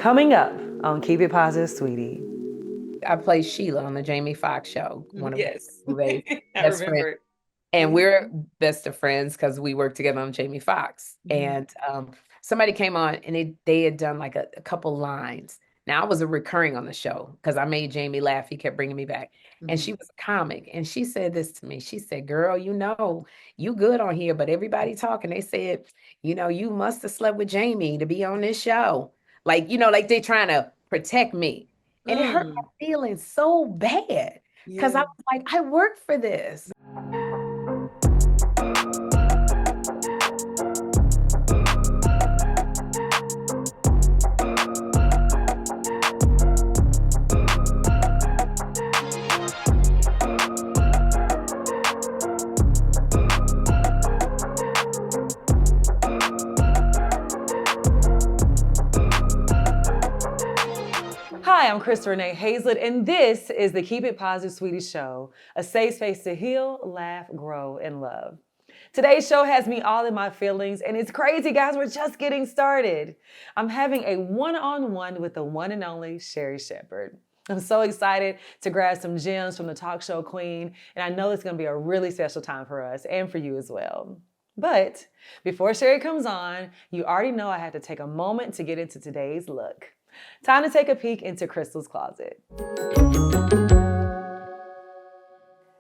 Coming up on Keep It Positive, Sweetie. I play Sheila on the Jamie Foxx show, one of Yes, Rue's I best friends. remember it. And Mhm. we're best of friends because we worked together on Jamie Foxx. Mhm. And somebody came on and they had done like a couple lines. Now I was a recurring on the show because I made Jamie laugh. He kept bringing me back. And Mhm. she was a comic. And she said this to me. She said, girl, you good on here, but everybody talking. They said, you must have slept with Jamie to be on this show. Like they trying to protect me. And it hurt Mm. my feelings so bad because I Yeah. was like, I work for this. Hi, I'm Renee Hayslett, and this is the Keep It Positive, Sweetie show, a safe space to heal, laugh, grow, and love. Today's show has me all in my feelings, and it's crazy, guys. We're just getting started. I'm having a one-on-one with the one and only Sherri Shepherd. I'm so excited to grab some gems from the talk show queen, and I know it's going to be a really special time for us and for you as well. But before Sherri comes on, you already know I had to take a moment to get into today's look. Time to take a peek into Crystal's closet.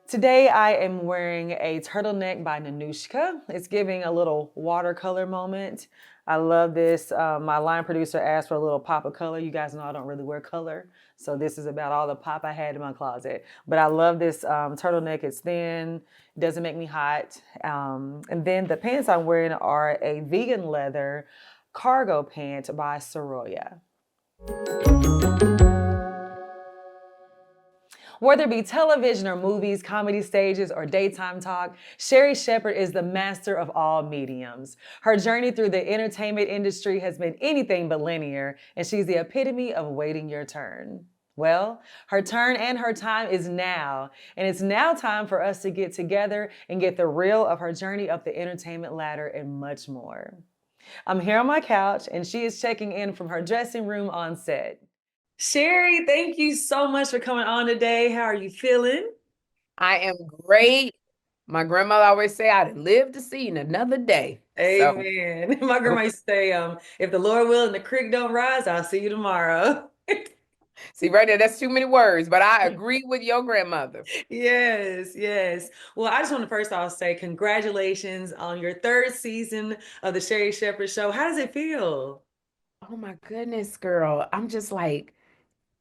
Today I am wearing a turtleneck by Nanushka. It's giving a little watercolor moment. I love this. My line producer asked for a little pop of color. You guys know I don't really wear color, so this is about all the pop I had in my closet. But I love this turtleneck. It's thin, doesn't make me hot. And then the pants I'm wearing are a vegan leather cargo pant by Soroya. Whether it be television or movies, comedy stages, or daytime talk, Sherri Shepherd is the master of all mediums. Her journey through the entertainment industry has been anything but linear, and she's the epitome of waiting your turn. Well, her turn and her time is now, and it's now time for us to get together and get the real of her journey up the entertainment ladder and much more. I'm here on my couch, and she is checking in from her dressing room on set. Sherri, thank you so much for coming on today. How are you feeling? I am great. My grandmother always say I'd live to see another day. So Amen. My grandma used to say, if the Lord will and the creek don't rise, I'll see you tomorrow. see right there, that's too many words, but I agree with your grandmother. Yes, yes. Well, I just want to first off say congratulations on your third season of the Sherri Shepherd Show. How does it feel? Oh my goodness, girl. I'm just like,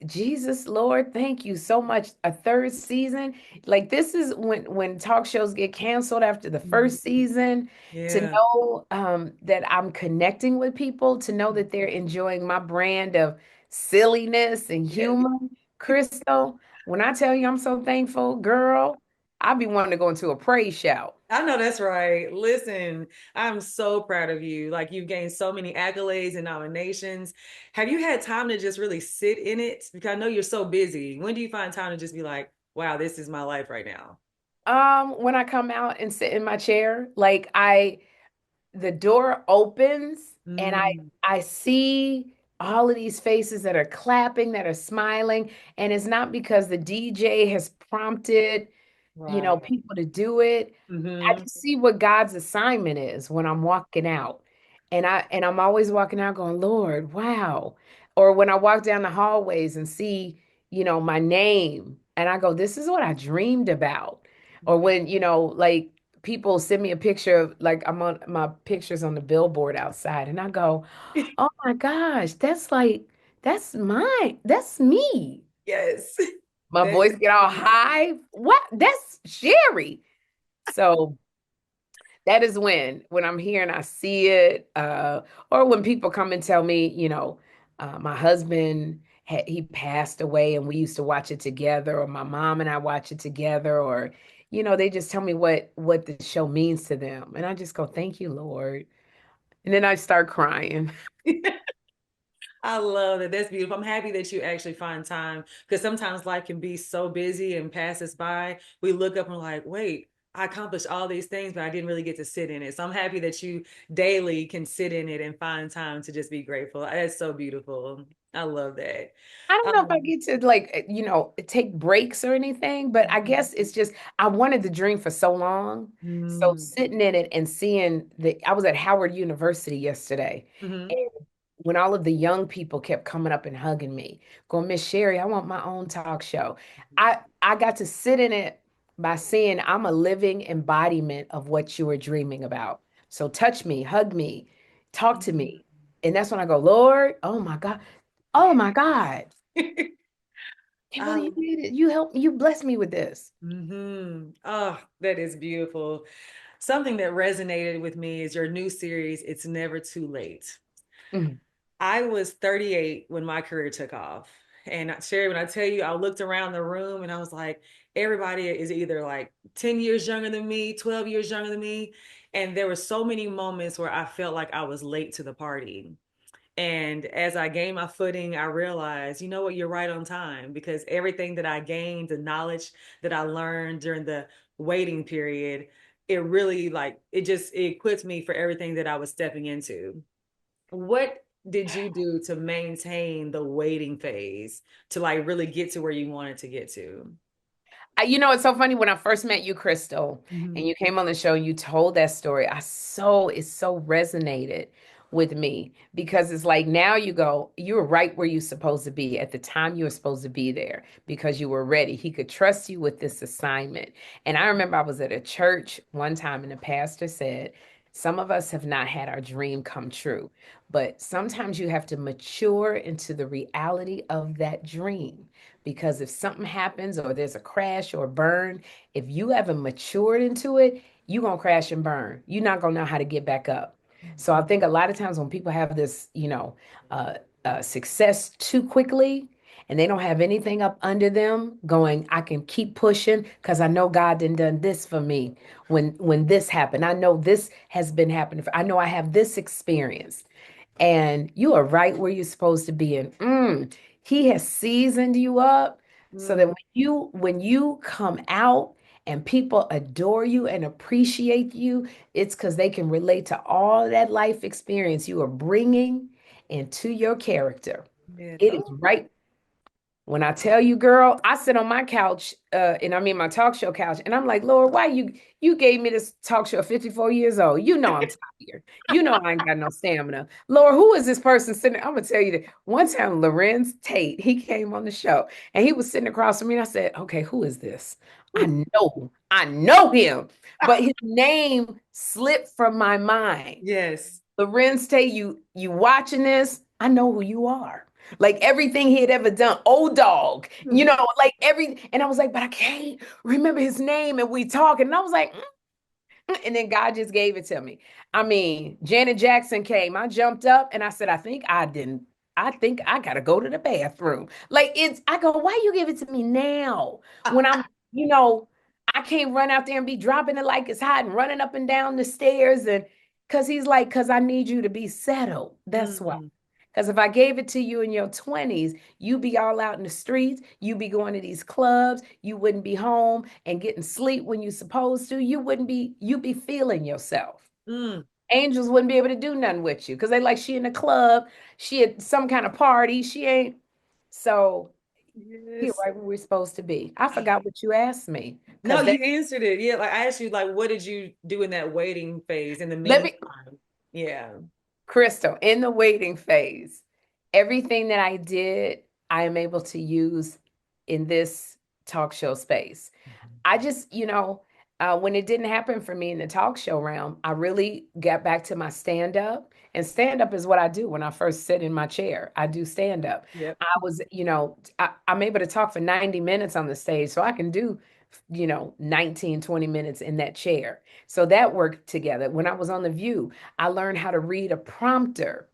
Jesus, Lord, thank you so much. A third season. Like this is when talk shows get canceled after the Mhm. first season, to Yeah. know that I'm connecting with people, to know that they're enjoying my brand of silliness and Yes. humor. Crystal, when I tell you I'm so thankful, girl, I'll be wanting to go into a praise shout. I know that's right. Listen, I'm so proud of you. Like you've gained so many accolades and nominations. Have you had time to just really sit in it? Because I know you're so busy. When do you find time to just be like, wow, this is my life right now? When I come out and sit in my chair, the door opens and Mm, I see all of these faces that are clapping, that are smiling, and it's not because the DJ has prompted, right. people to do it. I Mm-hmm. just see what God's assignment is when I'm walking out. And I'm always walking out going, Lord, wow. Or when I walk down the hallways and see, my name and I go, this is what I dreamed about. Or when, like people send me a picture of like I'm on my pictures on the billboard outside and I go, oh my gosh, that's mine. That's me. Yes. My That voice is get all you. high. What? That's Sherri. So that is when I'm here and I see it, or when people come and tell me, my husband he passed away and we used to watch it together, or my mom and I watch it together, or they just tell me what the show means to them, and I just go, "Thank you, Lord," and then I start crying. I love that. That's beautiful. I'm happy that you actually find time because sometimes life can be so busy and pass us by. We look up and we're like, wait, I accomplished all these things, but I didn't really get to sit in it. So I'm happy that you daily can sit in it and find time to just be grateful. That's so beautiful. I love that. I don't know if I Um, get to like, take breaks or anything, but I guess it's just I wanted the dream for so long. So mm, sitting in it and seeing I was at Howard University yesterday, mhm, and when all of the young people kept coming up and hugging me, going, Miss Sherri, I want my own talk show. I got to sit in it by seeing I'm a living embodiment of what you were dreaming about. So touch me, hug me, talk to mhm. me. And that's when I go, Lord, oh my God. Oh my God. Can't believe you Um, did it. You helped, you blessed me with this. Oh, that is beautiful. Something that resonated with me is your new series, It's Never Too Late. Mhm. I was 38 when my career took off. And Sherri, when I tell you, I looked around the room and I was like, everybody is either like 10 years younger than me, 12 years younger than me. And there were so many moments where I felt like I was late to the party. And as I gained my footing, I realized, you know what, you're right on time because everything that I gained, the knowledge that I learned during the waiting period, it really like it equipped me for everything that I was stepping into. What did you do to maintain the waiting phase to like really get to where you wanted to get to? It's so funny when I first met you, Crystal, and Mhm. you came on the show, you told that story. It so resonated with me because it's like now you go, you were right where you're supposed to be at the time you were supposed to be there because you were ready. He could trust you with this assignment. And I remember I was at a church one time and the pastor said, some of us have not had our dream come true, but sometimes you have to mature into the reality of that dream. Because if something happens or there's a crash or burn, if you haven't matured into it, you're going to crash and burn. You're not going to know how to get back up. So I think a lot of times when people have this, uh, success too quickly and they don't have anything up under them going, I can keep pushing because I know God done done this for me when this happened. I know this has been happening. I know I have this experience and you are right where you're supposed to be. And he has seasoned you up so that Mm, when you come out and people adore you and appreciate you, it's because they can relate to all that life experience you are bringing into your character. yes. It is Oh. right when I tell you, girl, I sit on my couch, and I mean my talk show couch, and I'm like, Lord, why you gave me this talk show at 54 years old? You know I'm tired. You know I ain't got no stamina. Lord, who is this person sitting? I'm gonna tell you that one time Lorenz Tate, he came on the show and he was sitting across from me, and I said, okay, who is this? I know him, but his name slipped from my mind. Yes. Lorenz Tate, you watching this? I know who you are. Like everything he had ever done, old dog, like and I was like, but I can't remember his name. And we talking, and I was like, and then God just gave it to me. I mean, Janet Jackson came. I jumped up and I said, I think I didn't. I think I gotta go to the bathroom. Like I go, why you give it to me now? When you know, I can't run out there and be dropping it like it's hot and running up and down the stairs. And cause he's like, cause I need you to be settled. That's why. Mm, Because if I gave it to you in your 20s, you'd be all out in the streets, you'd be going to these clubs, you wouldn't be home and getting sleep when you're supposed to. You'd be feeling yourself. mm. Angels wouldn't be able to do nothing with you because they like she in the club, she at some kind of party, she ain't. So here, Yes. right where we're supposed to be. I forgot what you asked me No, because that you answered it. Yeah, like I asked you, like, what did you do in that waiting phase in the let me meantime? Yeah. Crystal, in the waiting phase, everything that I did, I am able to use in this talk show space. I just, when it didn't happen for me in the talk show realm, I really got back to my stand up. And stand up is what I do when I first sit in my chair. I do stand up. Yep. I was, I'm able to talk for 90 minutes on the stage. So I can do, 19, 20 minutes in that chair. So that worked together. When I was on The View, I learned how to read a prompter.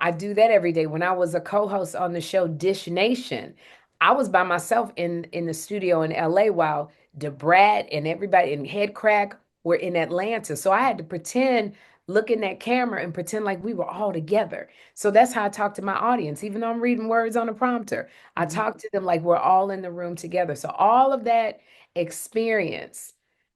I do that every day. When I was a co-host on the show Dish Nation, I was by myself in the studio in LA while DeBrat and everybody in Head Crack were in Atlanta. So I had to pretend, look in that camera and pretend like we were all together. So that's how I talk to my audience. Even though I'm reading words on a prompter, I Mhm. talk to them like we're all in the room together. So all of that experience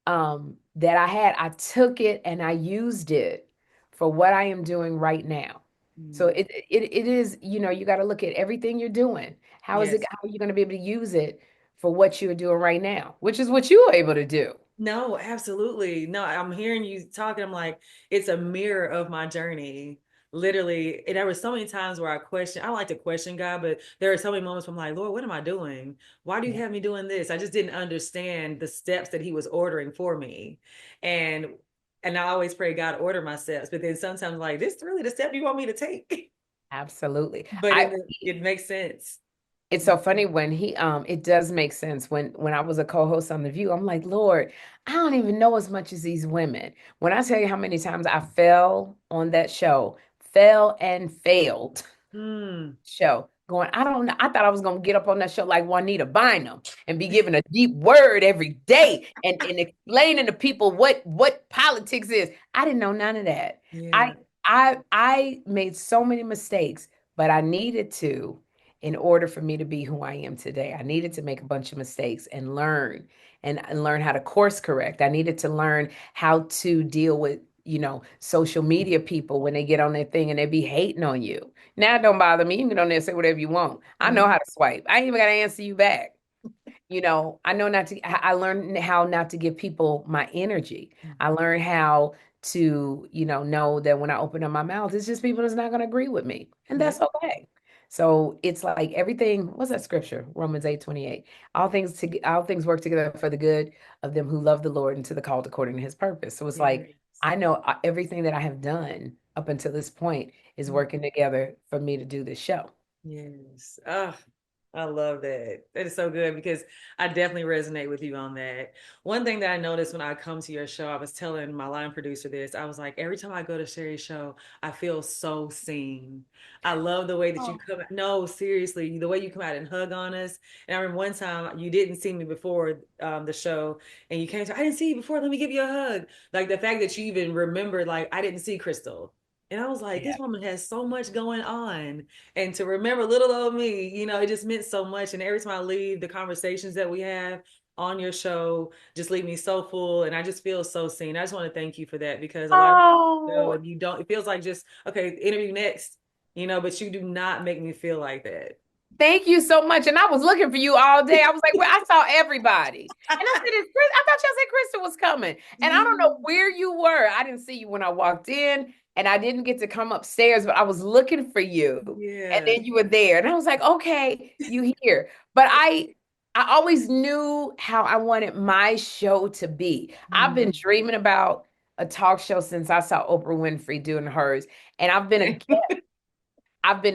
that I had, I took it and I used it for what I am doing right now. So Mm. it is, you got to look at everything you're doing. Yes. How are you going to be able to use it for what you're doing right now, which is what you were able to do. No, absolutely. No, I'm hearing you talking. I'm like, it's a mirror of my journey. Literally. And there were so many times where I don't like to question God, but there are so many moments where I'm like, Lord, what am I doing? Why do you Yeah, have me doing this? I just didn't understand the steps that He was ordering for me. And and I always pray, God, order my steps. But then sometimes like, this is really the step you want me to take. absolutely. But it makes sense. It's so funny when it does make sense when I was a co-host on The View. I'm like, Lord, I don't even know as much as these women. When I tell you how many times I fell on that show, fell and failed Mm, show, going, I don't know. I thought I was gonna get up on that show like Juanita Bynum and be given a deep word every day and explaining to people what politics is. I didn't know none of that. I yeah. I made so many mistakes, but I needed to in order for me to be who I am today. I needed to make a bunch of mistakes and learn and learn how to course correct. I needed to learn how to deal with, social media people when they get on their thing and they be hating on you. Now it don't bother me. You can get on there and say whatever you want. I know how to swipe. I ain't even got to answer you back. I know not to, I learned how not to give people my energy. I Mhm. learned how to, know that when I open up my mouth, it's just people that's not going to agree with me. And Yep. that's okay. So it's like everything, what's that scripture? Romans 8:28. All things work together for the good of them who love the Lord and to the called according to his purpose. So it's like, Yes. I know everything that I have done up until this point is working together for me to do this show. Yes. Oh, I love that. That is so good because I definitely resonate with you on that. One thing that I noticed when I come to your show, I was telling my line producer this. I was like, every time I go to Sherry's show, I feel so seen. I love the way that you Oh, come. No, seriously, the way you come out and hug on us. And I remember one time you didn't see me before the show, and you came to, I didn't see you before. Let me give you a hug. Like the fact that you even remembered, like I didn't see Crystal. And I was like, yeah. this woman has so much going on, and to remember little old me, it just meant so much. And every time I leave, the conversations that we have on your show just leave me so full, and I just feel so seen. I just want to thank you for that because a lot of people know, Oh, and you don't, it feels like just okay, interview next, but you do not make me feel like that. thank you so much. And I was looking for you all day. I was like, well, I saw everybody. And I said, I thought y'all said Krista was coming. And I don't know Yeah. where you were. I didn't see you when I walked in and I didn't get to come upstairs, but I was looking for you. And Yeah. then you were there. And I was like, okay, you here. But I always knew how I wanted my show to be. I've been Mhm. dreaming about a talk show since I saw Oprah Winfrey doing hers. And I've been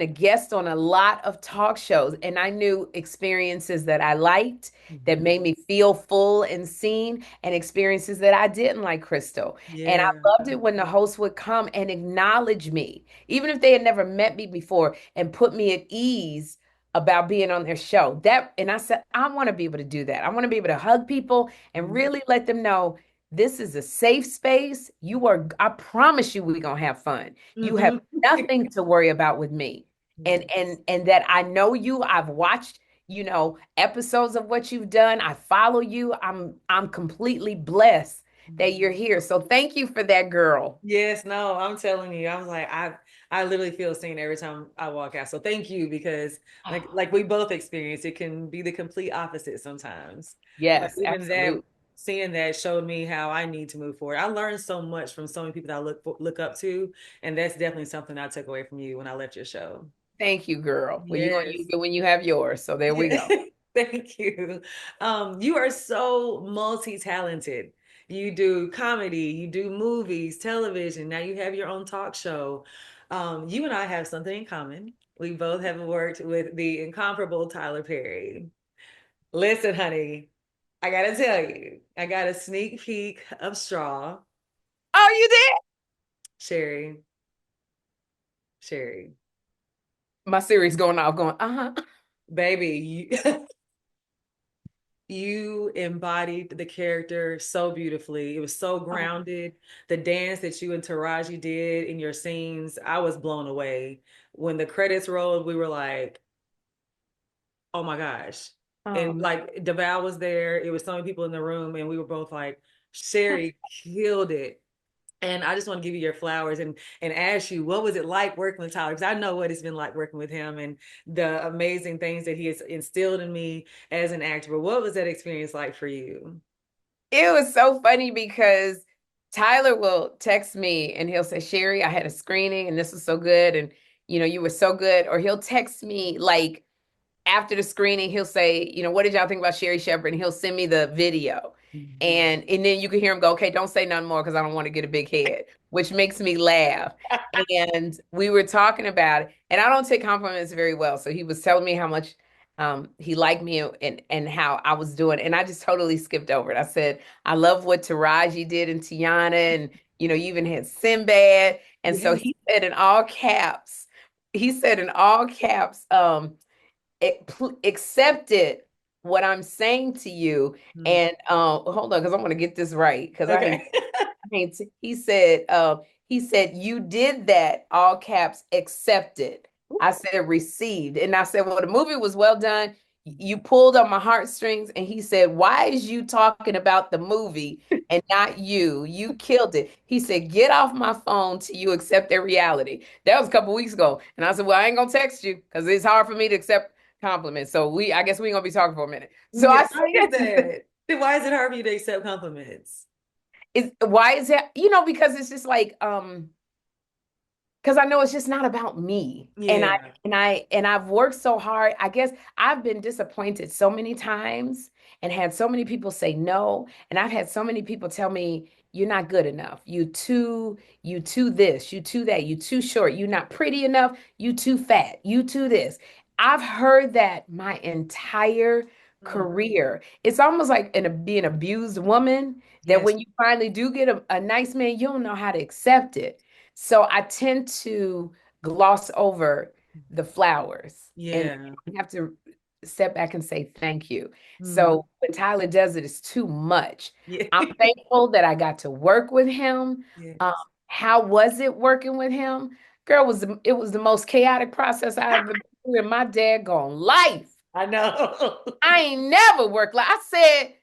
a guest on a lot of talk shows, and I knew experiences that I liked that Mhm. made me feel full and seen, and experiences that I didn't like, Crystal. And I Yeah. loved it when the host would come and acknowledge me, even if they had never met me before, and put me at ease about being on their show. And I said, I want to be able to do that. I want to be able to hug people and Mhm. really let them know this is a safe space. I promise you, we're gonna have fun. You have Mhm. nothing to worry about with me. Yes. And that I know you. I've watched, episodes of what you've done. I follow you. I'm completely blessed that you're here. So thank you for that, girl. Yes, no, I'm telling you, I was like, I literally feel seen every time I walk out. So thank you because like we both experience, it can be the complete opposite sometimes. But Yes, even that, absolutely. seeing that showed me how I need to move forward. I learned so much from so many people that I look up to, and that's definitely something I took away from you when I left your show. Thank you, girl. Well, you're gonna use Yes. it when you have yours. So there we Yeah. go. Thank you. You are so multi-talented. You do comedy, you do movies, television. Now you have your own talk show. You and I have something in common. We both have worked with the incomparable Tyler Perry. Listen, honey, I gotta tell you, I got a sneak peek of Straw. Oh, you did? Sherry, Sherry, My series going off, going, uh-huh. baby, you embodied the character so beautifully. It was so Oh, grounded. The dance that you and Taraji did in your scenes, I was blown away. When the credits rolled, we were like, oh my gosh. oh, And like DeVal was there. It was so many people in the room, and we were both like, Sherri killed it. And I just want to give you your flowers and ask you, what was it like working with Tyler? Because I know what it's been like working with him and the amazing things that he has instilled in me as an actor. But what was that experience like for you? It was so funny because Tyler will text me and he'll say, Sherri, I had a screening and this was so good. And, you were so good. Or he'll text me like after the screening, he'll say, what did y'all think about Sherri Shepherd? And he'll send me the video. And then you can hear him go, okay, don't say nothing more because I don't want to get a big head, which makes me laugh. And we were talking about it, and I don't take compliments very well. So he was telling me how much he liked me and how I was doing. And I just totally skipped over it. I said, I love what Taraji did in Tiana, and you even had Sinbad. And so Yes. he said in all caps, accepted what I'm saying to you. Mm. And hold on, because I'm gonna get this right. Because Okay. he said, you did that, all caps, accepted. I said received. And I said, well, the movie was well done. You pulled on my heartstrings. And he said, why is you talking about the movie and not you? You killed it. He said, get off my phone till you accept their reality. That was a couple weeks ago. And I said, well, I ain't gonna text you because it's hard for me to accept compliments. So I guess we ain't gonna be talking for a minute. So Yeah, I why is said, that? Why is it hard for you to accept compliments? why is that? Because it's just like, because I know it's just not about me. And I Yeah. and I've worked so hard. I guess I've been disappointed so many times and had so many people say no. And I've had so many people tell me, you're not good enough. You too this, you too that, you too short, you're not pretty enough, you too fat, you too this. I've heard that my entire Mm. career. It's almost like being abused woman that Yes. when you finally do get a nice man, you don't know how to accept it. So I tend to gloss over the flowers and Yeah. have to step back and say thank you. Mm. So when Tyler does it, it's too much. Yeah. I'm thankful that I got to work with him. Um, Yes. how was it working with him? Girl, it was the most chaotic process I've ever been through in my daggone life. I know. I ain't never worked like I said,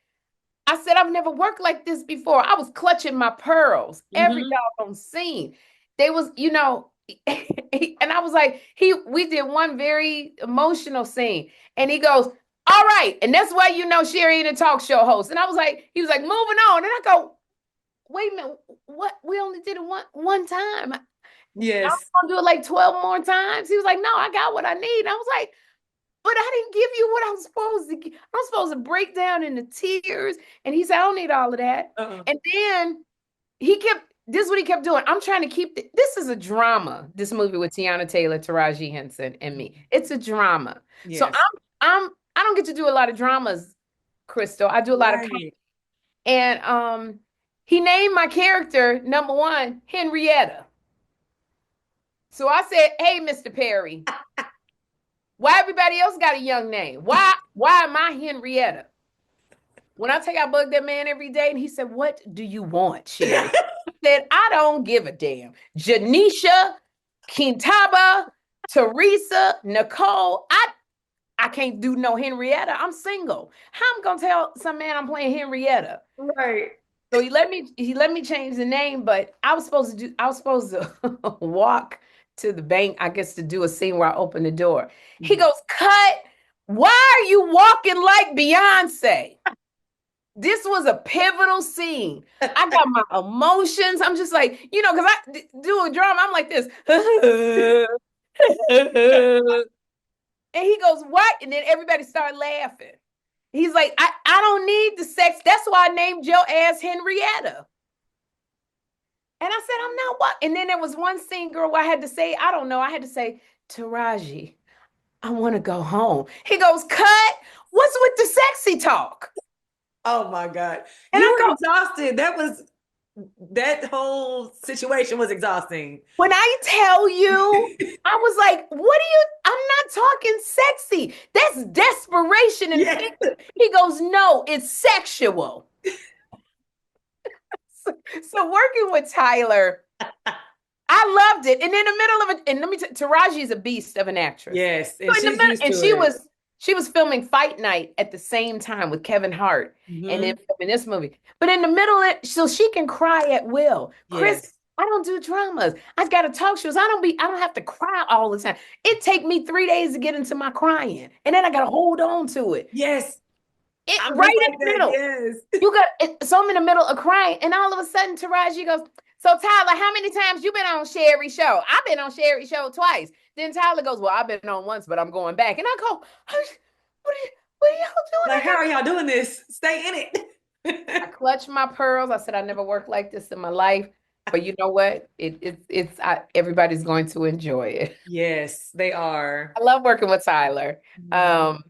I've never worked like this before. I was clutching my pearls every Hmm. doggone scene. They was, and I was like, we did one very emotional scene, and he goes, all right, and that's why Sherri ain't a talk show host. And he was like, moving on. And I go, wait a minute, what? We only did it one time. I'm Yes. gonna do it like 12 more times. He was like, no, I got what I need. And I was like, but I didn't give you what I'm supposed to give. I'm supposed to break down into tears. And he said, I don't need all of that. Uh-uh. And then this is what he kept doing. I'm trying to this is a drama, this movie with Tiana Taylor, Taraji Henson, and me. It's a drama. So Yes. I don't get to do a lot of dramas, Crystal. I do a lot of comedy. Right. And he named my character, number one, Henrietta. So I said, hey, Mr. Perry, why everybody else got a young name? Why am I Henrietta? When I tell you I bug that man every day, and he said, what do you want, Sherri? I said, I don't give a damn. Janisha, Kintaba, Teresa, Nicole, I can't do no Henrietta. I'm single. How am I gonna tell some man I'm playing Henrietta? Right. So he let me change the name, but I was supposed to walk to the bank, I guess, to do a scene where I open the door. He Mhm. goes, cut. Why are you walking like Beyonce? This was a pivotal scene. I got my emotions. I'm just like, because do a drama, I'm like this. And he goes, what? And then everybody started laughing. He's like, I don't need the sex. That's why I named your ass Henrietta. And I said, I'm not what? And then there was one scene, girl, where I had to say, I don't know. I had to say, Taraji, I want to go home. He goes, cut. What's with the sexy talk? Oh my God. And You I were go, exhausted. That whole situation was exhausting. when I tell you, I was like, I'm not talking sexy. That's desperation and Yeah. fear. He goes, no, it's sexual. So working with Tyler, I loved it. And in the middle of it, and let me Taraji is a beast of an actress. Yes. And So in the she's middle, used and to it. She was filming Fight Night at the same time with Kevin Hart and then Hmm. filming this movie. But in the middle, so she can cry at will. Chris, Yes. I don't do dramas. I've got to talk shows. I don't have to cry all the time. It take me 3 days to get into my crying. And then I gotta hold on to it. Yes. It I'm right just in like the that. middle. Yes. You got it, so I'm in the middle of crying, and all of a sudden Taraji goes, "So Tyler, how many times you been on Sherri show?" I've been on Sherri show twice. Then Tyler goes, "Well, I've been on once, but I'm going back." And I go, what are y'all doing?" Like, how are y'all doing this? Stay in I it. clutched my pearls. I said, "I never worked like this in my life." But you know what? Everybody's going to enjoy it. Yes, they are. I love working with Tyler. Mhm. Um,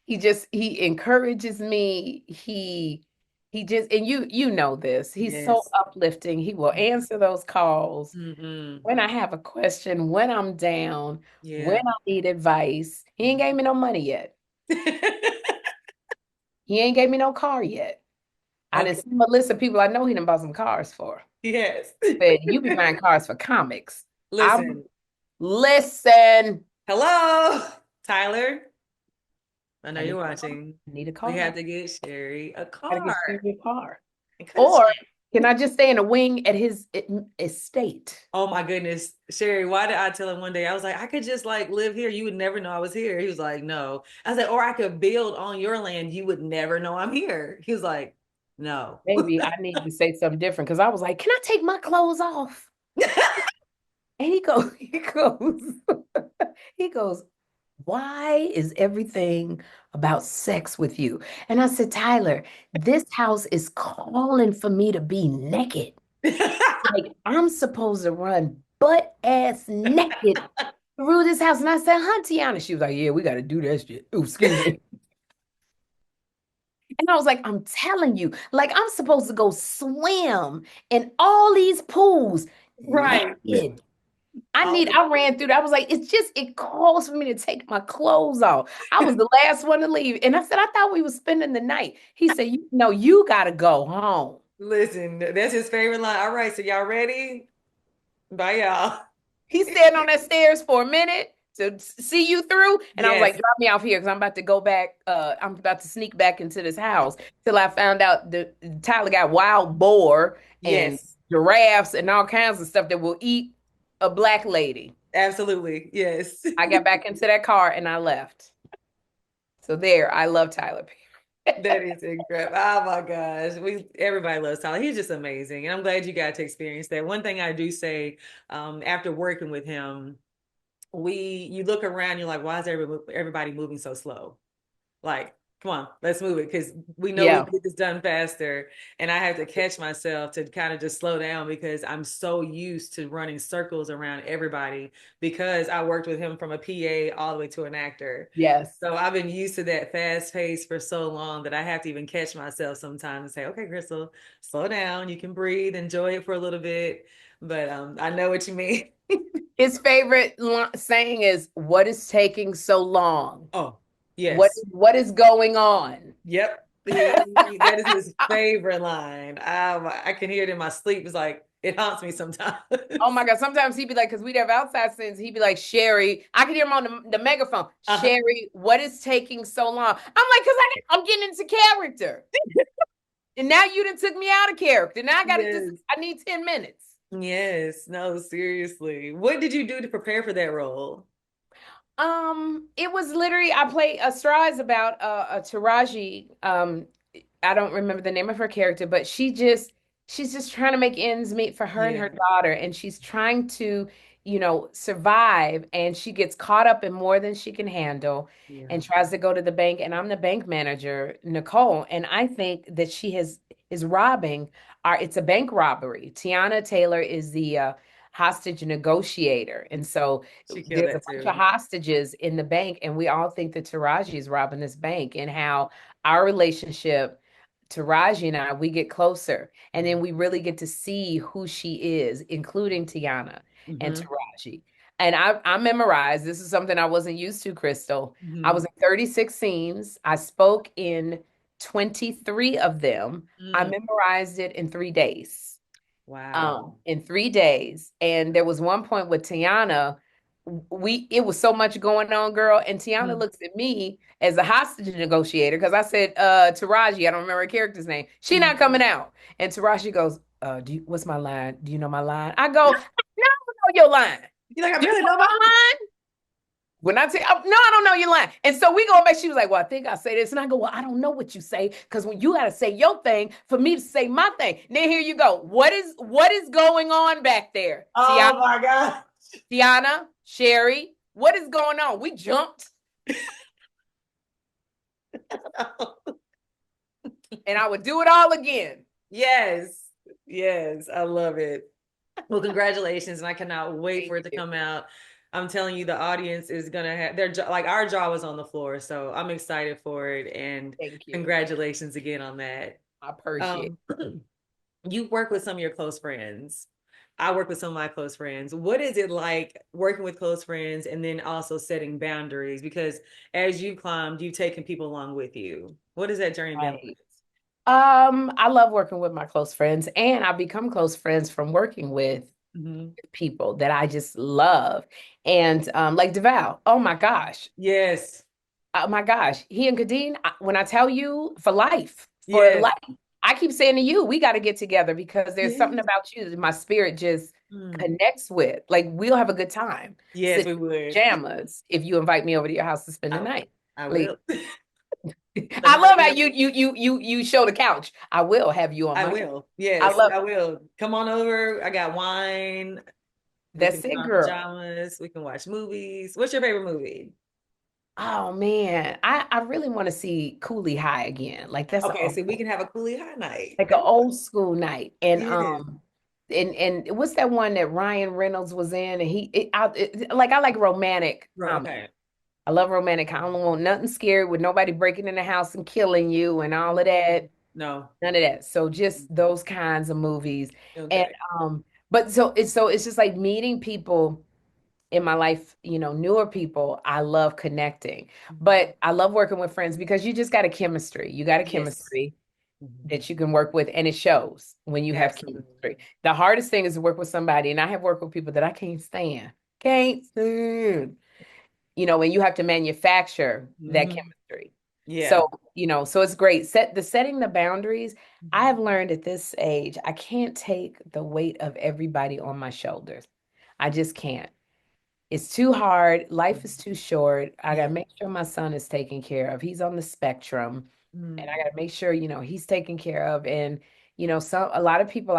he encourages me. He just, and you know this. He's so Yes. uplifting. He will answer those calls Hmm. when I have a question, when I'm down, when Yeah. I need advice. He ain't gave me no money yet. He ain't gave me no car yet. I Okay. didn't see a list of people I know he done bought some cars for. Yes. But you be buying cars for comics. I'm Listen. listen. Hello, Tyler. I know I you're need watching. I need a We have car. to get Sherry a Gotta car. get Stevie a car. Because, Or can I just stay in a wing at his estate? oh my goodness, Sherry, why did I tell him one day? I was like, I could just like live here. You would never know I was here. He was like, no. I said, or I could build on your land. You would never know I'm here. He was like, no. Maybe I need to say something different because I was like, "Can I take my clothes off?" And he goes, "Why is everything about sex with you?" And I said, "Tyler, this house is calling for me to be naked. Like I'm supposed to run butt ass naked through this house." And I said, "Huh, Tiana?" She was like, "Yeah, we got to do that shit." Oh, excuse me. And I was like, "I'm telling you, like I'm supposed to go swim in all these pools Right. naked." Oh, I ran through that. I was like, it calls for me to take my clothes off. I was the last one to leave. And I said, "I thought we were spending the night." He said, "No, you gotta go home." listen, that's his favorite line. All right, so y'all ready? Bye, y'all. He stayed on that stairs for a minute to see you through. And I was like, Yes. "Drop me off here because I'm about to go back. I'm about to sneak back into this house." Till I found out that Tyler got wild boar and Yes. giraffes and all kinds of stuff that will eat a black lady. Absolutely. Yes. I got back into that car and I left. So there, I love Tyler Perry. That is incredible. Oh my gosh. Everybody loves Tyler. He's just amazing. And I'm glad you got to experience that. One thing I do say, after working with him, you look around, you're like, why is everybody moving so slow? Like, come on, let's move it because we know we Yeah. can get this done faster. And I have to catch myself to kind of just slow down because I'm so used to running circles around everybody because I worked with him from a PA all the way to an actor. Yes. So I've been used to that fast pace for so long that I have to even catch myself sometimes and say, okay, Crystal, slow down. You can breathe, enjoy it for a little bit. But I know what you mean. His favorite saying is, "What is taking so long? Oh, yes. What is going on?" Yep. That is his favorite line. I can hear it in my sleep. It's like it haunts me sometimes. Oh my God. Sometimes he'd be like, because we'd have outside scenes, he'd be like, "Sherri," I could hear him on the megaphone, Uh-huh. "Sherri, what is taking so long?" I'm like, because I'm getting into character. And now you done took me out of character. Now Yes. I need 10 minutes. Yes. No, seriously. What did you do to prepare for that role? It was literally I played a straw is about a Taraji. I don't remember the name of her character, but she's just trying to make ends meet for her and her Yeah. daughter, and she's trying to, survive, and she gets caught up in more than she can handle Yeah. and tries to go to the bank, and I'm the bank manager, Nicole, and I think that she is robbing our it's a bank robbery. Tiana Taylor is the hostage negotiator, and so She killed there's a that bunch of too. hostages in the bank, and we all think that Taraji is robbing this bank, and how our relationship, Taraji and I, we get closer, and then we really get to see who she is, including Tiana and Mm-hmm. Taraji. And I memorized, this is something I wasn't used to, Crystal. I was Mm-hmm. in 36 scenes. I spoke in 23 of them. I Mm. memorized it in 3 days. Wow. In 3 days. And there was one point with Tiana. it was so much going on, girl. And Tiana Mm, looks at me as a hostage negotiator because I said, Taraji, I don't remember her character's name. She mm. not coming out. And Taraji goes, what's my line? Do you know my line? I go, no, I don't know your line. You're like, I Do you barely know know my. my line? When I tell you, no, I don't know your line. And so we going back. She was like, well, I think I say this. And I go, well, I don't know what you say. Because when you got to say your thing for me to say my thing. And then here you go. What is going on back there? Tiana, Oh my God. Tiana, Sherri, what is going on? We jumped. And I would do it all again. Yes. Yes. I love it. Well, congratulations. And I cannot wait Thank for it to you. come out. I'm telling you, the audience is going to have their like our jaw was on the floor. So I'm excited for it. And Thank you. congratulations again on that. I appreciate Um, you work with some of your close friends. I work with some of my close friends. What is it like working with close friends and then also setting boundaries? Because as you climbed, you've taken people along with you. What has that journey been like? it. I love working with my close friends, and I become close friends from working with Mhm. people that I just love. And like DeVal, oh Yes. my gosh, he and Kadeen, when I tell you for Yes. life, I keep saying to you, we got to get together because there's something Yes. about you that my spirit just Mm. connects with. Like we'll have a good time. Yes, Sit we in would. pajamas if you invite me over to your house to spend the I, night. I Please. will. The I night love how is. you show the couch. I will have you on I my couch. will. I Yes, love I will. Come on over. I got wine. We can that's put it, on girl. pajamas. We can watch movies. What's your favorite movie? Oh man, I really want to see Cooley High again. Like that's Okay, so we can have a Coolie High night. like an old school night. And Yes. what's that one that Ryan Reynolds was in? And like I like romantic comedy. Okay. I love romantic. I don't want nothing scary with nobody breaking in the house and killing you and all of that. No. None of that. So just those kinds of movies. And Okay. but so it's just like meeting people in my life, newer people, I love connecting. Mhm. But I love working with friends because you just got a chemistry. You got a Yes. chemistry Mhm. that you can work with, and it shows when you have Absolutely. chemistry. The hardest thing is to work with somebody, and I have worked with people that I can't stand. Can't stand. And you have to manufacture that Hmm. chemistry. Yeah. So, so it's great. Setting the boundaries. I Mhm. have learned at this age, I can't take the weight of everybody on my shoulders. I just can't. It's too hard. Life is too short. I got Yeah. to make sure my son is taken care of. He's on the spectrum, and I Mm. got to make sure, he's taken care of. And, a lot of people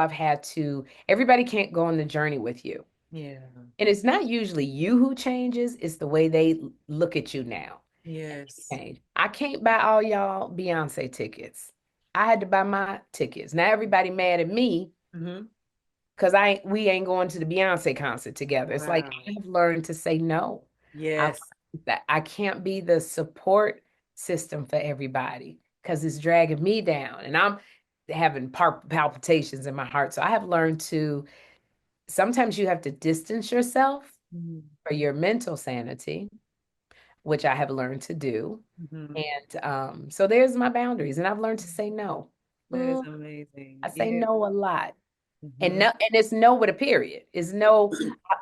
everybody can't go on the journey with you. Yeah. And it's not usually you who changes, it's the way they look at you now. And they Yes. change. I can't buy all y'all Beyonce tickets. I had to buy my tickets. Now everybody mad at me Hmm. because we ain't going to the Beyonce concert together. It's like Wow. I have learned to say no. I've Yes. learned that I can't be the support system for everybody because it's dragging me down and I'm having palpitations in my heart. So I have learned to sometimes you have to distance yourself Mm-hmm. for your mental sanity, which I have learned to do. Mm-hmm. And so there's my boundaries, and I've learned to say no. That is Mm, I amazing. say Yeah. no a lot. And Hmm. no, and it's no with a period. It's no,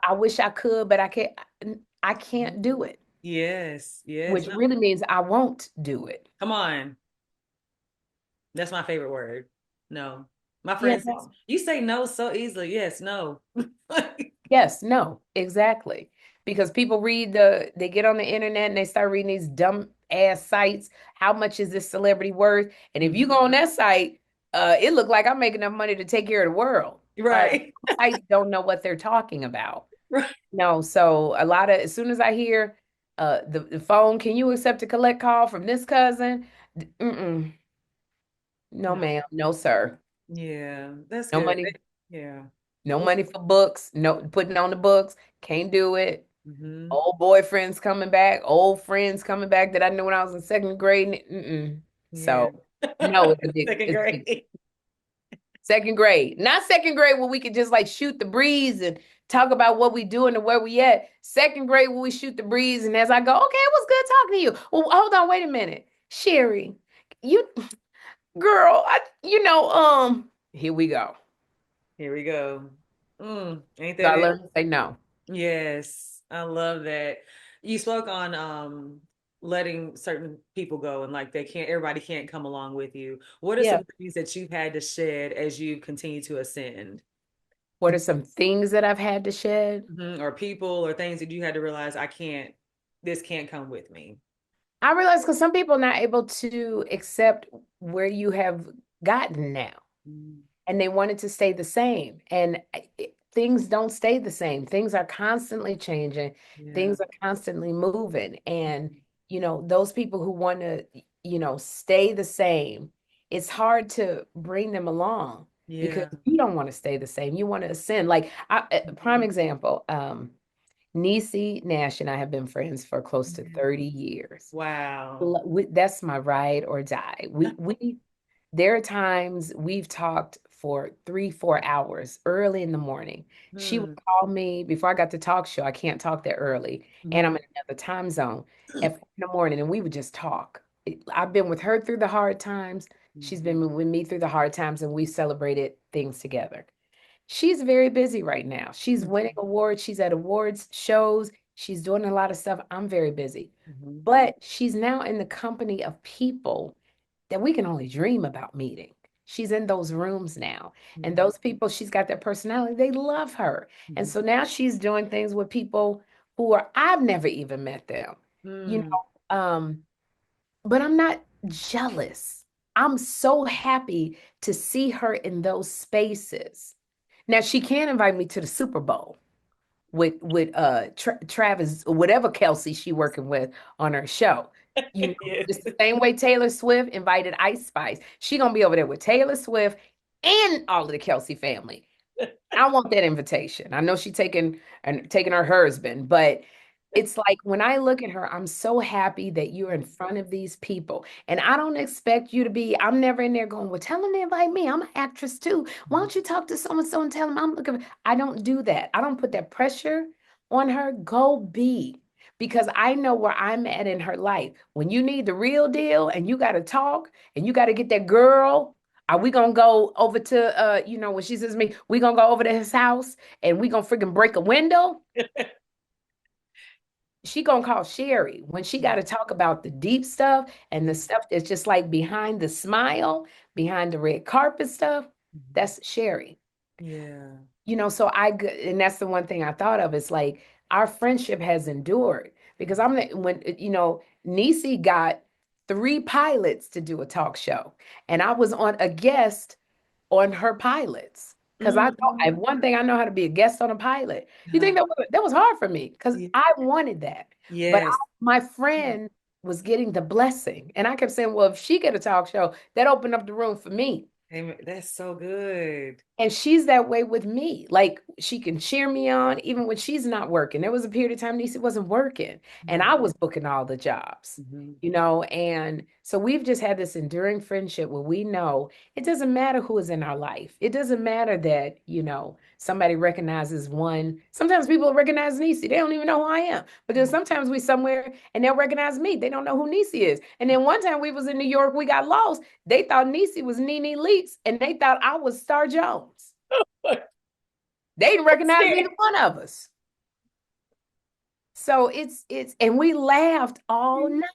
I wish I could, but I can't do it, Yes. Yes. which No. really means I won't do it. Come on. That's my favorite word. No. My Yeah, friend says, no. you say no so easily. Yes, no. Yes, no, exactly. Because they get on the internet and they start reading these dumb ass sites. How much is this celebrity worth? And if you Mhm. go on that site, it look like I'm making enough money to take care of the world. Right. Sites don't know what they're talking about. Right. No, so as soon as I hear the phone, can you accept a collect call from this cousin? Mm-mm. No, No. ma'am. No, sir. Yeah, that's No good. money. Yeah. No Well, money for books. No putting on the books. Can't do it. hmm. Old boyfriends coming back. Old friends coming back that I knew when I was in second grade. Mm-mm. Yeah. So no, it's a big. Second It's a big grade. second grade. Not second grade where we could just like shoot the breeze and talk about what we doing and where we at. Second grade where we shoot the breeze and as I go, okay, it was good talking to you. Well, hold on, wait a minute, Sherri, you girl, here we go. Here we go. Ain't So that I it? learned to say no. Yes. I love that. You spoke on letting certain people go and like everybody can't come along with you. What are Yeah. some things that you've had to shed as you continue to ascend? What are some things that I've had to shed? Or people or things that you had to realize this can't come with me. I realize because some people are not able to accept where you have gotten now, Mm. and they want it to stay the same. And things don't stay the same. Things are constantly changing. Yeah. Things are constantly moving. And, those people who want to, stay the same, it's hard to bring them along because Yeah. you don't want to stay the same. You want to ascend. Like, prime example, Niecy Nash and I have been friends for close to 30 years. Wow. That's my ride or die. There are times we've talked for 3, 4 hours early in the morning. She would Hmm. call me before I got the talk show. I can't talk that early, and I'm Mhm. in another time zone at 4 in the morning, and we would just talk. I've been with her through the hard times. She's Mhm. been with me through the hard times, and we celebrated things together. She's very busy right now. She's winning awards. She's at awards shows. She's doing a lot of stuff. I'm very busy. Mhm. But she's now in the company of people that we can only dream about meeting. She's in those rooms now. And Mhm. those people, she's got that personality. They love her. And Mhm. so now she's doing things with people I've never even met them. You Mm. know, but I'm not jealous. I'm so happy to see her in those spaces. Now she can invite me to the Super Bowl with Travis, whatever Kelsey she working with on her show. Yeah. Just the same way Taylor Swift invited Ice Spice. She gonna be over there with Taylor Swift and all of the Kelsey family. I want that invitation. I know she taking her husband, but it's like when I look at her, I'm so happy that you're in front of these people. And I don't expect you to be, I'm never in there going, well, tell them to invite me. I'm an actress too. Why don't you talk to so and so and tell them I'm looking? I don't do that. I don't put that pressure on her. Go be. Because I know where I'm at in her life. When you need the real deal and you got to talk and you got to get that girl, are we gonna go over to when she says to me, we gonna go over to his house and we gonna freaking break a window? She gonna call Sherri when she got to talk about the deep stuff and the stuff that's just like behind the smile, behind the red carpet stuff. That's Sherri. Yeah. So and that's the one thing I thought of is like our friendship has endured because when Niecy got 3 pilots to do a talk show, and I was on a guest on her pilots. Because Mhm. one thing I know how to be a guest on a pilot. You think that was hard for me because Yeah. I wanted that. But Yes. my friend was getting the blessing. And I kept saying, well, if she get a talk show, that opened up the room for me. Amen. That's so good. And she's that way with me. Like she can cheer me on even when she's not working. There was a period of time Nisa wasn't working and I was booking all the jobs, Mhm. and so we've just had this enduring friendship where we know it doesn't matter who is in our life. It doesn't matter that, somebody recognizes one. Sometimes people recognize Nisi. They don't even know who I am. But then sometimes we somewhere and they'll recognize me. They don't know who Nisi is. And then one time we was in New York, we got lost. They thought Nisi was Nene Leaks and they thought I was Star Jones. They didn't recognize neither one of us. So and we laughed all night.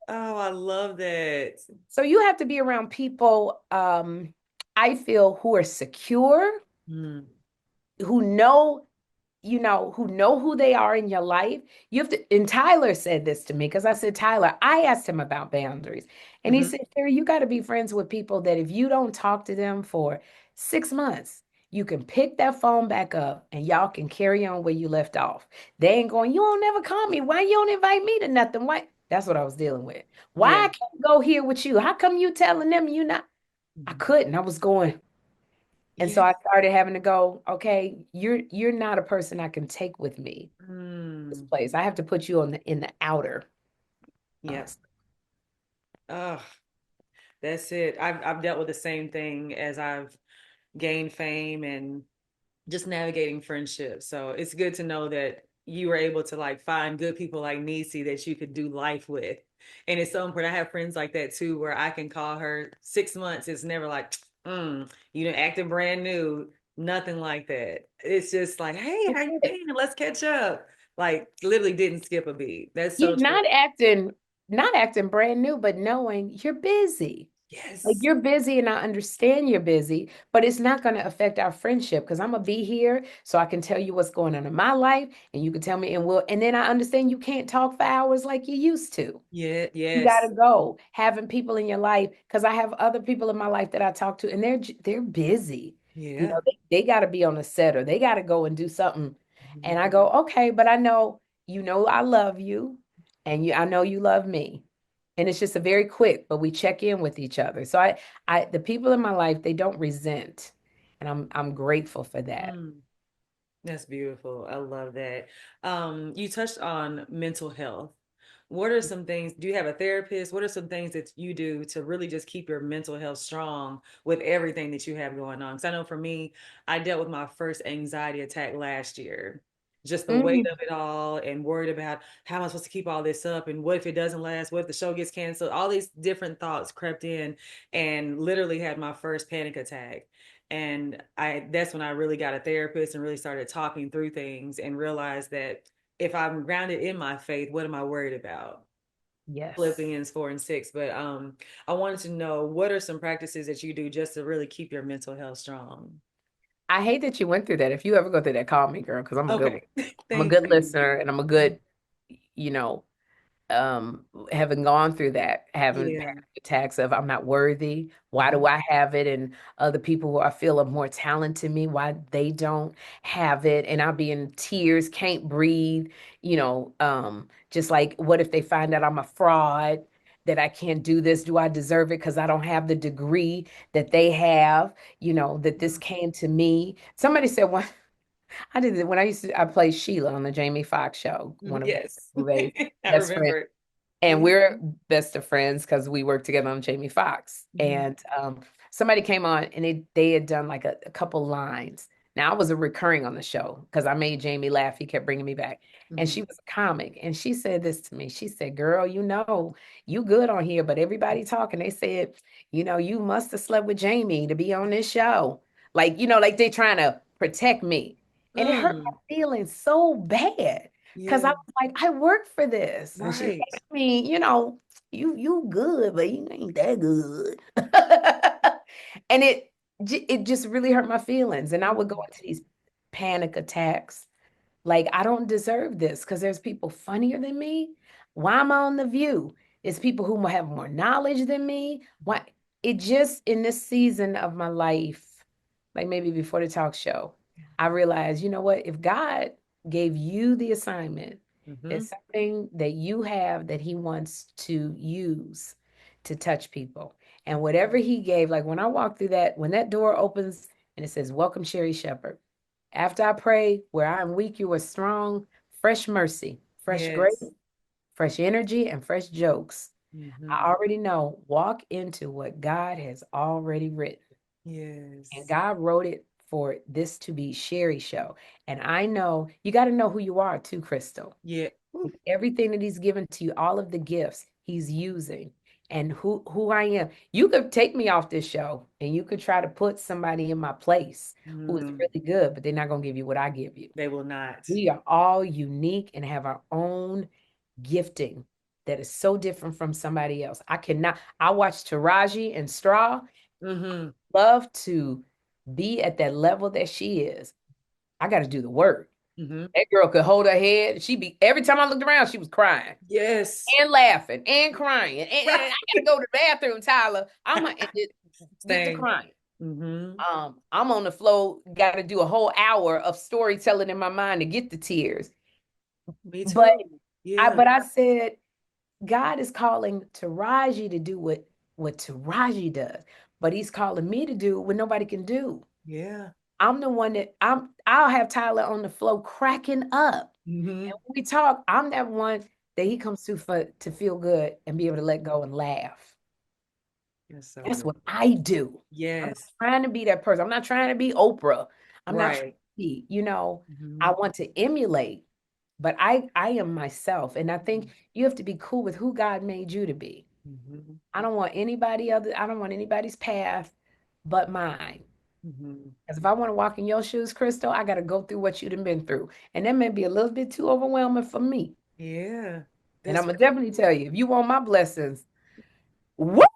Oh, I love that. So you have to be around people, I feel, who are secure, Mm. who know who know who they are in your life. You have to, and Tyler said this to me because I said, Tyler, I asked him about boundaries. And he Mhm. said, Sherri, you got to be friends with people that if you don't talk to them for 6 months, you can pick that phone back up and y'all can carry on where you left off. They ain't going, you don't never call me. Why you don't invite me to nothing? Why? That's what I was dealing with. Why Yeah. I can't go here with you? How come you telling them you not? I Mhm. couldn't. I was going. And so Yeah. I started having to go, okay, you're not a person I can take with me this Mm. place. I have to put you in the outer. Uh, Yeah. Oh, that's it. I've dealt with the same thing as I've gained fame and just navigating friendships. So it's good to know that you were able to like find good people like Nisi that you could do life with. And it's so important. I have friends like that too, where I can call her 6 months. It's never like, you know, acting brand new. Nothing like that. It's just like, hey, how you been? Let's catch up. Like literally didn't skip a beat. That's You so true. not acting brand new, but knowing you're busy. Like Yes. you're busy and I understand you're busy, but it's not going to affect our friendship because I'm gonna be here so I can tell you what's going on in my life and you can tell me and then I understand you can't talk for hours like you used to. Yeah, You got to yes. go having people in your life because I have other people in my life that I talk to and they're busy. You Yeah. know, they got to be on a set or they got to go and do something. Mhm. And I go, okay, but I know I love you and I know you love me. And it's just a very quick, but we check in with each other. So the people in my life, they don't resent. And I'm grateful for that. Mm. That's beautiful. I love that. You touched on mental health. What are some things, do you have a therapist? What are some things that you do to really just keep your mental health strong with everything that you have going on? Because I know for me, I dealt with my first anxiety attack last year. Just the weight Mm, of it all and worried about how am I supposed to keep all this up and what if it doesn't last? What if the show gets canceled? All these different thoughts crept in and literally had my first panic attack. And I that's when I really got a therapist and really started talking through things and realized that if I'm grounded in my faith, what am I worried about? yes. Philippians 4 and 6. But I wanted to know what are some practices that you do just to really keep your mental health strong? I hate that you went through that. If you ever go through that, call me, girl, because I'm a good one. Okay. I'm a Thank good you. listener and I'm a good, you know, having gone through that, having Yeah. panic attacks of I'm not worthy. Why do Mhm. I have it? And other people who I feel are more talented than me, why they don't have it? And I'll be in tears, can't breathe, just like what if they find out I'm a fraud, that I can't do this? Do I deserve it because I don't have the degree that they have? That this came to me. Somebody said one, I did it when I played Sheila on the Jamie Foxx show, Mhm. one of Yes. Rue's I best friends, remember. and Mhm. we're best of friends because we worked together on Jamie Foxx. Mhm. And somebody came on and they had done like a couple lines. Now I was a recurring on the show because I made Jamie laugh. He kept bringing me back. And she Mhm. was a comic. And she said this to me. She said, "Girl, you good on here, but everybody talking. They said, you must have slept with Jamie to be on this show. Like they trying to protect me." And it hurt Mm. my feelings so bad because I Yeah. was like, I work for this. And she was Right. like, I mean, you good, but you ain't that good. And it just really hurt my feelings. And I would go Mm. into these panic attacks. Like, I don't deserve this because there's people funnier than me. Why am I on The View? It's people who have more knowledge than me. Why? It just, in this season of my life, like maybe before the talk show, I realized, you know what? If God gave you the assignment, Mhm. there's something that you have that He wants to use to touch people. And whatever He gave, like when I walk through when that door opens and it says, "Welcome, Sherri Shepherd." After I pray, where I am weak, you are strong, fresh mercy, fresh grace, Yes. fresh energy, and fresh jokes. I Mhm. already know, walk into what God has already written. And Yes. God wrote it for this to be Sherri show. And I know you got to know who you are too, Crystal. Yeah. Ooh. Everything that he's given to you, all of the gifts he's using and who I am. You could take me off this show and you could try to put somebody in my place who is Mm. really good, but they're not going to give you what I give you. They will not. We are all unique and have our own gifting that is so different from somebody else. I watch Taraji and Straw, Mhm. love to be at that level that she is. I got to do the work. Mhm. That girl could hold her head. Every time I looked around, she was crying Yes. and laughing and crying. And I Right. gotta go to the bathroom, Tyler. Get to Same. crying. Mhm. I'm on the floor, gotta do a whole hour of storytelling in my mind to get the tears. Me But too. I Yeah. but I said, God is calling Taraji to do what Taraji does, but he's calling me to do what nobody can do. Yeah. I'm the one I'll have Tyler on the floor cracking up. And Mhm. when we talk, I'm that one that he comes to feel good and be able to let go and laugh. That's so That's good. what I do. I'm not Yes. trying to be that person. I'm not trying to be Oprah. I'm not trying Right. to be, I Mhm. want to emulate, but I am myself. And I think you have to be cool with who God made you to be. Mhm. I don't want anybody's path but mine. Mhm. Because if I want to walk in your shoes, Crystal, I got to go through what you done been through. And that may be a little bit too overwhelming for me. Yeah. And I'm That's going to definitely tell you, if you want my blessings, what?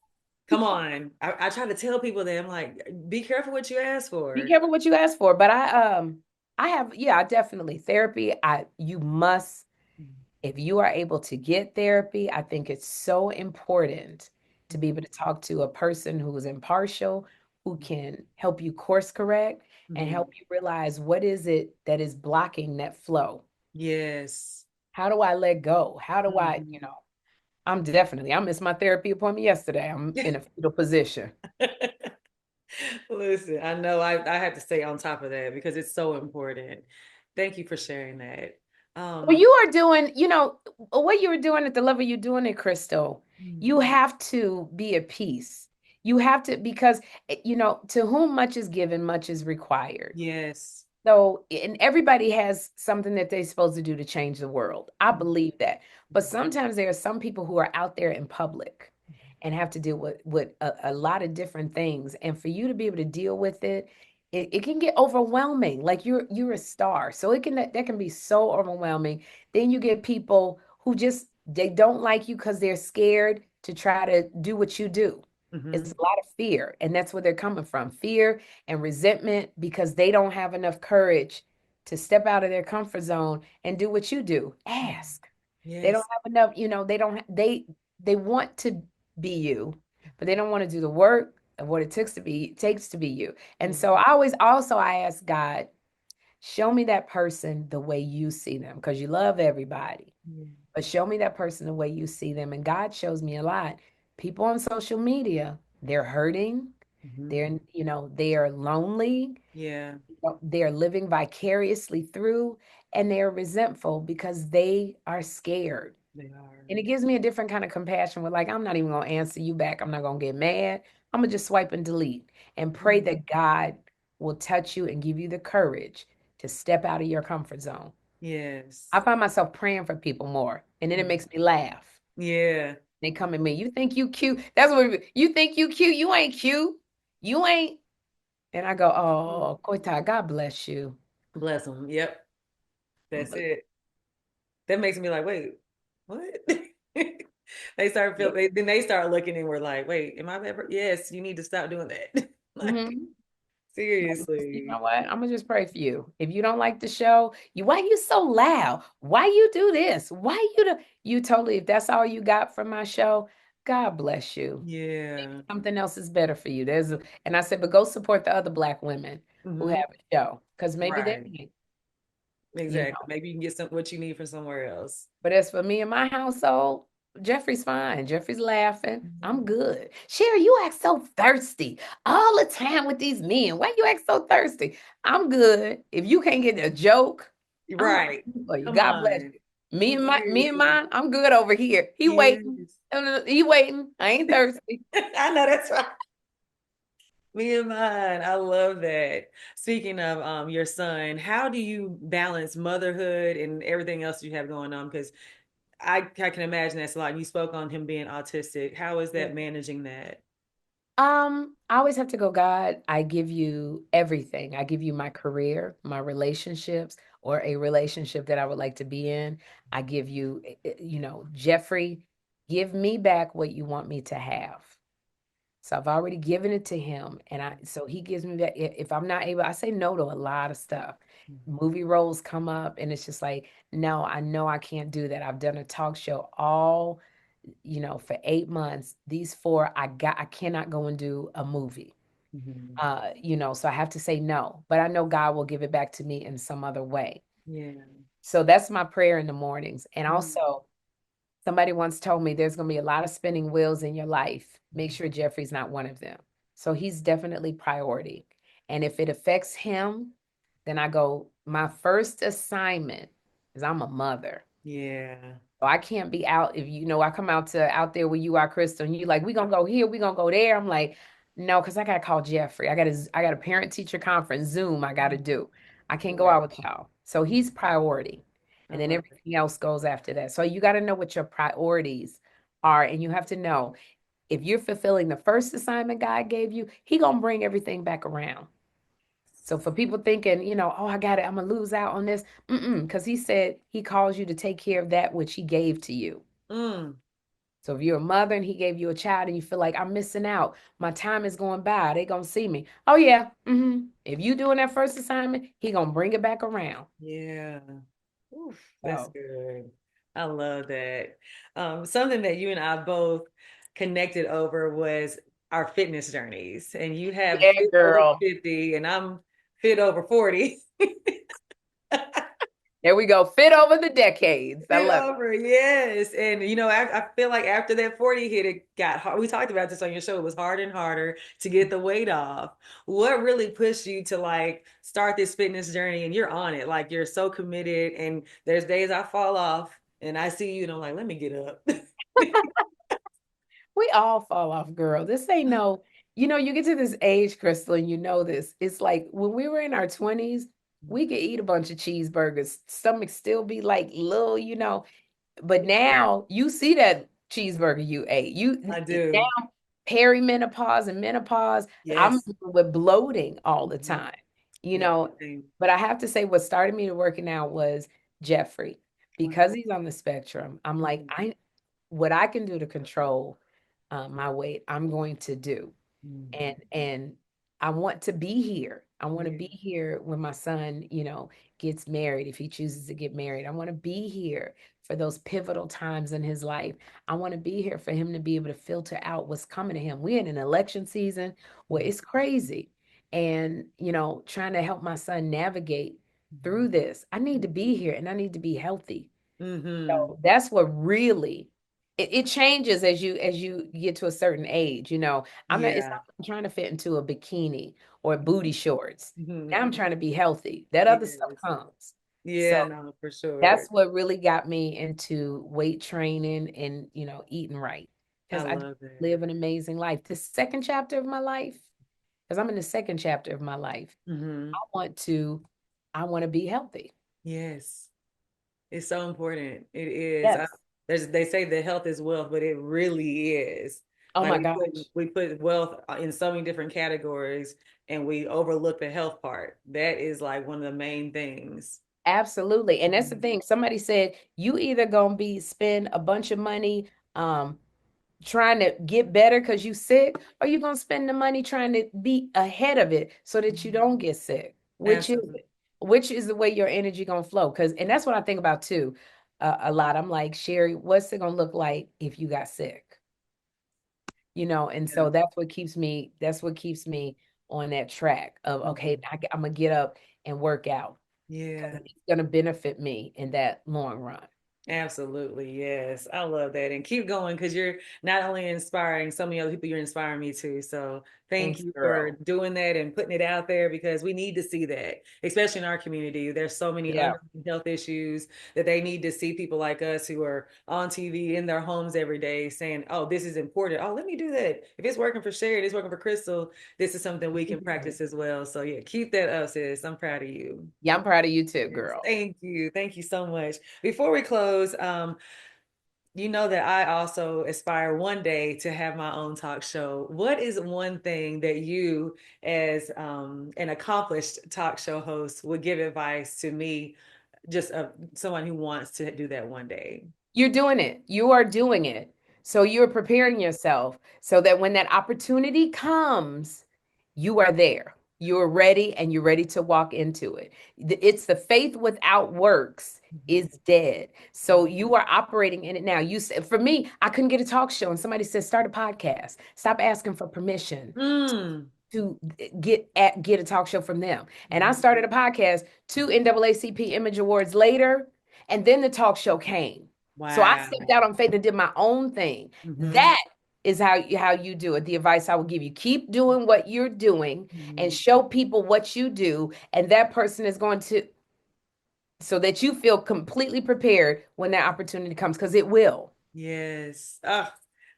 come on. I try to tell people that I'm like, be careful what you ask Be for. careful what you ask for. But I have, yeah, I definitely therapy. You must, if you are able to get therapy, I think it's so important to be able to talk to a person who is impartial, who can help you course correct and Mhm. help you realize what is it that is blocking that flow. Yes. How do I let go? How do I, Mhm. I missed my therapy appointment yesterday. I'm in a fetal position. Listen, I know I have to stay on top of that because it's so important. Thank you for sharing that. Well, Um, you are doing, what you were doing at the level you're doing it, Crystal, you have to be at peace. You have to, because, to whom much is given, much is required. yes. So, and everybody has something that they're supposed to do to change the world. I believe that. But sometimes there are some people who are out there in public and have to deal with a lot of different things. And for you to be able to deal with it, it can get overwhelming. Like you're a star. So that can be so overwhelming. Then you get people who just they don't like you because they're scared to try to do what you do. It's Hmm. a lot of fear, and that's where they're coming from. Fear and resentment because they don't have enough courage to step out of their comfort zone and do what you do. Ask. They don't Yes. have enough, they don't they want to be you, but they don't want to do the work of what takes to be you. And Yeah. so I ask God, show me that person the way you see them because you love everybody. But show me that person the way you see them. And God shows me a lot. People on social media, they're hurting. Hmm. They are lonely. Yeah. They're living vicariously through, and they're resentful because they are scared. They are. And it gives me a different kind of compassion with like, I'm not even gonna answer you back. I'm not gonna get mad. I'm gonna just swipe and delete and pray Mm. that God will touch you and give you the courage to step out of your comfort zone. I Yes. find myself praying for people more, and then it makes me laugh. Yeah. They come at me, you think you cute? That's what you think you cute. You ain't cute. You ain't. And I go, oh, Koita, God bless you. Bless them. Yep. That's But it. That makes me like, wait, what? They start yeah. feeling, then they start looking and we're like, wait, am I ever? Yes, you need to stop doing that. Like, Mhm. You know seriously. what? I'm gonna just pray for you. If you don't like the show, why you so loud? Why you do this? Why you totally, if that's all you got from my show, God bless you. Yeah. Something else is better for you. And I said, but go support the other Black women who Hmm. have a show because maybe they Right. need, you Exactly. know. Maybe you can get some what you need from somewhere else. But as for me and my household, Jeffrey's fine. Jeffrey's laughing. I'm Mhm. good. Sherry, you act so thirsty all the time with these men. Why you act so thirsty? I'm good. If you can't get a joke, I'm not Right. for you. Come God bless on. you. Me and Seriously. mine, I'm good over here. He waiting. Yes. He waiting. I ain't thirsty. I know that's right. Me and mine. I love that. Speaking of your son, how do you balance motherhood and everything else you have going on? Because I can imagine that's a lot. You spoke on him being autistic. How is Yeah. that managing that? I always have to go, God, I give you everything. I give you my career, my relationships, or a relationship that I would like to be in. I give you, Jeffrey, give me back what you want me to have. So I've already given it to him. And so he gives me that. If I'm not able, I say no to a lot of stuff. Movie roles come up, and it's just like, no, I know I can't do that. I've done a talk show all for 8 months. These four, I cannot go and do a movie. Mm-hmm. So I have to say no, but I know God will give it back to me in some other way. Yeah. So that's my prayer in the mornings. And Mhm. also, somebody once told me there's going to be a lot of spinning wheels in your life. Make sure Jeffrey's not one of them. So he's definitely priority. And if it affects him, then I go, my first assignment is I'm a mother. Yeah. So I can't be out if I come out there where you are, Crystal, and you like, we gonna go here, we gonna go there. I'm like, no, because I gotta call Jeffrey. I got a parent teacher conference, Zoom I gotta do. I can't go Right. out with y'all. So he's priority. I And then love everything else goes after that. So you gotta know what your priorities are. And you have to know, if you're fulfilling the first assignment God gave you, he gonna bring everything back around. So for people thinking, oh, I got it, I'm gonna lose out on this, because he said he calls you to take care of that which he gave to you. Mm, So if you're a mother and he gave you a child and you feel like I'm missing out, my time is going by, they gonna see me. Oh yeah, if you doing that first assignment, he gonna bring it back around. yeah. Oof, that's So good. I love that. Something that you and I both connected over was our fitness journeys. And you have yeah, fit over girl. 50 and I'm fit over 40. There we go. Fit over the decades. I Fit love it. over, yes. And I feel like after that 40 hit, it got hard. We talked about this on your show. It was harder and harder to get the weight off. What really pushed you to like start this fitness journey and you're on it? Like you're so committed, and there's days I fall off and I see you and I'm like, let me get up. We all fall off, girl. This ain't no, you get to this age, Crystal, and you know this. It's like when we were in our 20s, we could eat a bunch of cheeseburgers. Stomach still be like little. But now you see that cheeseburger you ate. I do. Now perimenopause and menopause, I'm Yes. dealing with bloating all the Mhm. time, you Yeah. know. Same. But I have to say, what started me to working out was Jeffrey, because he's on the spectrum. I'm like, Mhm. what I can do to control my weight, I'm going to do. Mhm. And I want to be here. I want to Yeah. be here when my son, gets married, if he chooses to get married. I want to be here for those pivotal times in his life. I want to be here for him to be able to filter out what's coming to him. We're in an election season where it's crazy. And, trying to help my son navigate through this. I need to be here and I need to be healthy. Mm-hmm. So that's what really it changes as you get to a certain age. It's Yeah. not I'm trying to fit into a bikini or booty shorts. Now I'm Mhm. trying to be healthy. That other stuff Yes. comes. So Yeah, no, for sure. that's what really got me into weight training and eating right. I Because I love it. live an amazing life. The second chapter of my life, because I'm in the second chapter of my life, Hmm. I want to I want to be healthy. Yes. It's so important. It is. Yes. They say that health is wealth, but it really is. Oh Like my we put wealth in so many different categories, and we overlook the health part. That is like one of the main things. Absolutely. And that's the Mhm. thing. Somebody said you either gonna be spend a bunch of money trying to get better because you sick, or you gonna spend the money trying to be ahead of it so that you don't get sick. Which is Absolutely. it? Which is the way your energy gonna flow? And that's what I think about too, a lot. I'm like, Sherry, what's it gonna look like if you got sick? And Yeah. so that's what keeps me on that track of okay, Mhm. I'm gonna get up and work out Yeah. because it's gonna benefit me in that long run. Absolutely. Yes. I love that. And keep going because you're not only inspiring so many other people, you're inspiring me too. So thank Thanks, you for girl. doing that and putting it out there because we need to see that, especially in our community. There's so many Yeah. underlying health issues that they need to see people like us who are on TV in their homes every day saying, oh, this is important. Oh, let me do that. If it's working for Sherry, it's working for Crystal, this is something we can practice as well. So yeah, keep that up, sis. I'm proud of you. Yeah, I'm proud of you too, Yes, girl. thank you. Thank you so much. Before we close, you know that I also aspire one day to have my own talk show. What is one thing that you, as an accomplished talk show host, would give advice to me, just someone who wants to do that one day? You're doing it. You are doing it. So you're preparing yourself so that when that opportunity comes, you are there. You're ready and you're ready to walk into it. It's the faith without works is dead. So you are operating in it now. You said for me, I couldn't get a talk show and somebody said start a podcast. Stop asking for permission Mm. to get a talk show from them. And I Mhm. started a podcast, 2 NAACP Image Awards later, and then the talk show came. So I Wow. stepped out on faith and did my own thing. Hmm. That is how you do it. The advice I would give you: keep doing what you're doing and Hmm. show people what you do, and that person is going to so that you feel completely prepared when that opportunity comes because it will. Yes. Oh,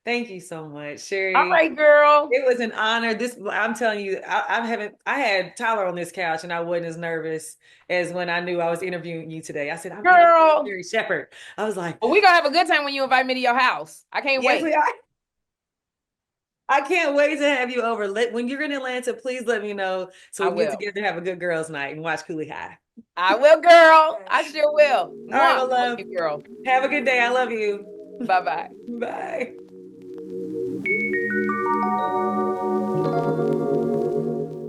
thank you so much, All Sherry. right, girl. It was an honor. I'm telling you, I had Tyler on this couch and I wasn't as nervous as when I knew I was interviewing you today. I said, I'm interviewing Girl. Sherry Shepherd. I was like, Well, we're gonna have a good time when you invite me to your house. I can't yes, we wait. are. I can't wait to have you over. When you're in Atlanta, please let me know so I we can get will. together, have a good girls' night, and watch Cooley High. I will, girl. I sure will. All right, Mwah. my Love love. you, girl. Have a good day. I love you. Bye-bye. Bye.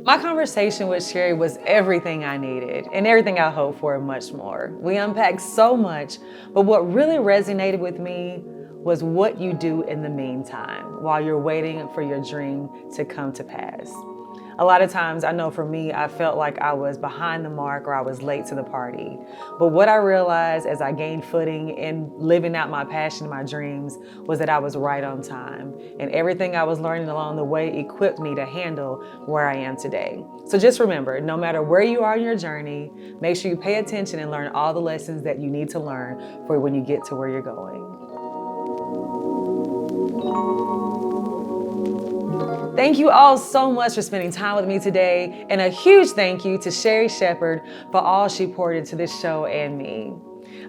My conversation with Sherri was everything I needed and everything I hoped for and much more. We unpacked so much, but what really resonated with me was what you do in the meantime while you're waiting for your dream to come to pass. A lot of times, I know for me, I felt like I was behind the mark or I was late to the party. But what I realized as I gained footing in living out my passion and my dreams was that I was right on time. And everything I was learning along the way equipped me to handle where I am today. So just remember, no matter where you are in your journey, make sure you pay attention and learn all the lessons that you need to learn for when you get to where you're going. Thank you all so much for spending time with me today, and a huge thank you to Sherri Shepherd for all she poured into this show and me.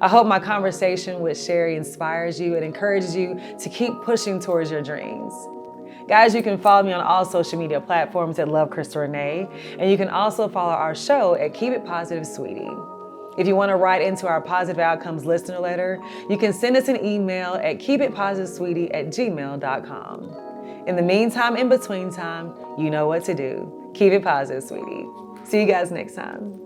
I hope my conversation with Sherri inspires you and encourages you to keep pushing towards your dreams. Guys, you can follow me on all social media platforms at Love Crystal Renee, and you can also follow our show at Keep It Positive Sweetie. If you want to write into our Positive Outcomes listener letter, you can send us an email at keepitpositivesweetie@gmail.com. In the meantime, in between time, you know what to do. Keep it positive, sweetie. See you guys next time.